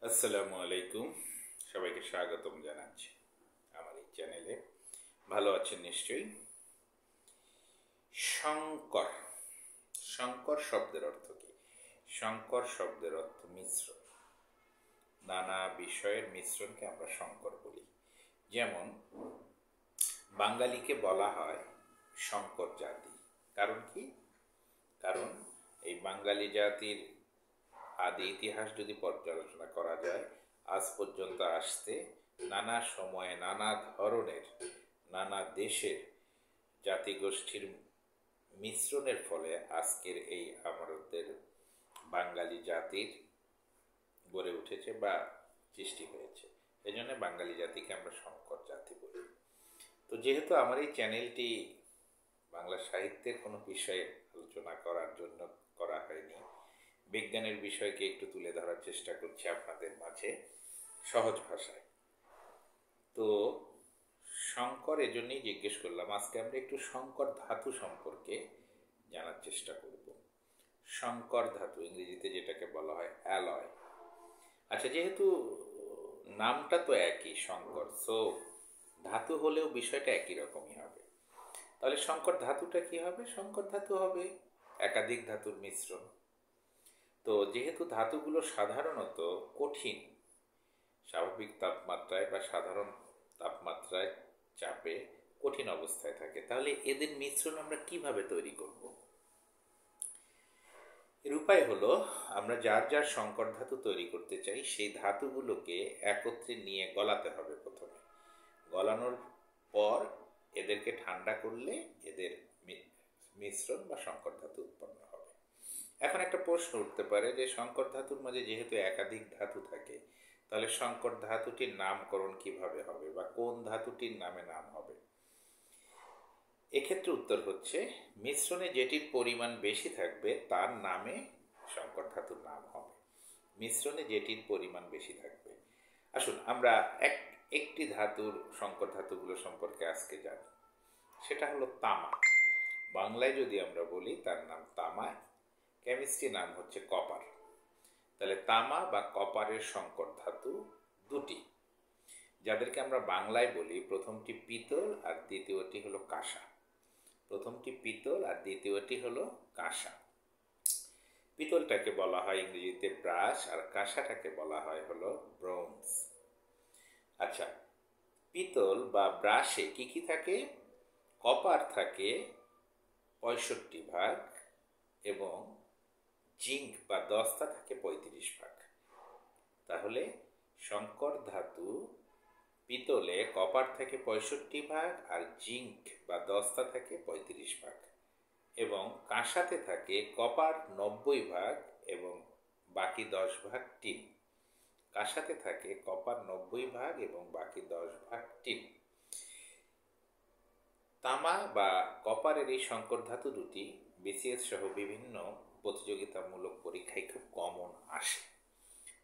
আসসালামু আলাইকুম। সবাইকে স্বাগতম জানাচ্ছি আমার এই চ্যানেলে। ভালো আছেন নিশ্চয়ই। শঙ্কর শঙ্কর শব্দের অর্থ কি? শঙ্কর শব্দের অর্থ মিশ্রণ। নানা বিষয়ের মিশ্রণকে আমরা শঙ্কর বলি। যেমন বাঙালিকে বলা হয় শঙ্কর জাতি। কারণ কি? কারণ এই বাঙালি জাতির আদি ইতিহাস যদি পর্যালোচনা করা যায়, আজ পর্যন্ত আসতে নানা সময়ে নানা ধরনের নানা দেশের জাতিগোষ্ঠীর মিশ্রণের ফলে আজকের এই আমাদের বাঙালি জাতির গড়ে উঠেছে বা সৃষ্টি হয়েছে। এই জন্য বাঙালি জাতিকে আমরা শঙ্কর জাতি বলি। তো যেহেতু আমার এই চ্যানেলটি বাংলা সাহিত্যের কোনো বিষয়ে আলোচনা করার জন্য করা হয়নি, বিজ্ঞানের বিষয়কে একটু তুলে ধরার চেষ্টা করছি আপনাদের মাঝে সহজ ভাষায়। তো শঙ্কর এজন্যই জিজ্ঞেস করলাম, আজকে আমরা একটু শঙ্কর ধাতু সম্পর্কে জানার চেষ্টা করব। শঙ্কর ধাতু ইংরেজিতে যেটাকে বলা হয় অ্যালয়। আচ্ছা, যেহেতু নামটা তো একই শঙ্কর, সো ধাতু হলেও বিষয়টা একই রকমই হবে। তাহলে শঙ্কর ধাতুটা কি হবে? শঙ্কর ধাতু হবে একাধিক ধাতুর মিশ্রণ। তো যেহেতু ধাতুগুলো সাধারণত কঠিন, স্বাভাবিক তাপমাত্রায় বা সাধারণ তাপমাত্রায় চাপে কঠিন অবস্থায় থাকে, তাহলে এদের মিশ্রণ আমরা কিভাবে তৈরি করব? এর উপায় হলো, আমরা যার যার শঙ্কর ধাতু তৈরি করতে চাই সেই ধাতুগুলোকে একত্রে নিয়ে গলাতে হবে প্রথমে। গলানোর পর এদেরকে ঠান্ডা করলে এদের মিশ্রণ বা শঙ্কর ধাতু উৎপন্ন হবে। এখন একটা প্রশ্ন উঠতে পারে যে শঙ্কর ধাতুর মাঝে যেহেতু একাধিক ধাতু থাকে, তাহলে শঙ্কর ধাতুটির নামকরণ কিভাবে হবে বা কোন ধাতুটির নামে নাম হবে? এক্ষেত্রে উত্তর হচ্ছে, মিশ্রণে যেটির পরিমাণ বেশি থাকবে তার নামে শঙ্কর ধাতুর নাম হবে। মিশ্রণে যেটির পরিমাণ বেশি থাকবে। আসুন আমরা একটি ধাতুর শঙ্কর ধাতুগুলো সম্পর্কে আজকে জানি। সেটা হলো তামা। বাংলায় যদি আমরা বলি তার নাম তামা, কেমিস্ট্রি নাম হচ্ছে কপার। তাহলে তামা বা কপারের শঙ্কর ধাতু দুটি, যাদেরকে আমরা বাংলায় বলি প্রথমটি পিতল আর দ্বিতীয়টি হলো কাঁসা। প্রথমটি পিতল আর দ্বিতীয়টি হলো কাঁসা। পিতলটাকে বলা হয় ইংরেজিতে ব্রাশ আর কাঁসাটাকে বলা হয় হলো ব্রোঞ্জ। আচ্ছা, পিতল বা ব্রাশে কি কি থাকে? কপার থাকে 65 ভাগ এবং জিঙ্ক বা দস্তা থাকে 35 ভাগ। তাহলে শঙ্কর ধাতু পিতলে কপার থাকে 65 ভাগ আর জিঙ্ক বা দস্তা থাকে 35 ভাগ, এবং কাঁসাতে থাকে কপার 90 ভাগ এবং বাকি 10 ভাগ টিন। কাঁসাতে থাকে কপার 90 ভাগ এবং বাকি 10 ভাগ টিন। তামা বা কপারের এই শঙ্কর ধাতু দুটি বিসিএস সহ বিভিন্ন প্রতিযোগিতামূলক পরীক্ষায় খুব কমন আসে।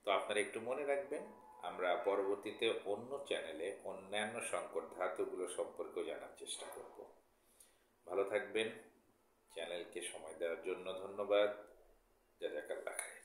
তো আপনারা একটু মনে রাখবেন, আমরা পরবর্তীতে অন্য চ্যানেলে অন্যান্য শঙ্কর ধাতুগুলো সম্পর্কেও জানার চেষ্টা করব। ভালো থাকবেন। চ্যানেলকে সময় দেওয়ার জন্য ধন্যবাদ। জাযাকাল্লাহ খাইর।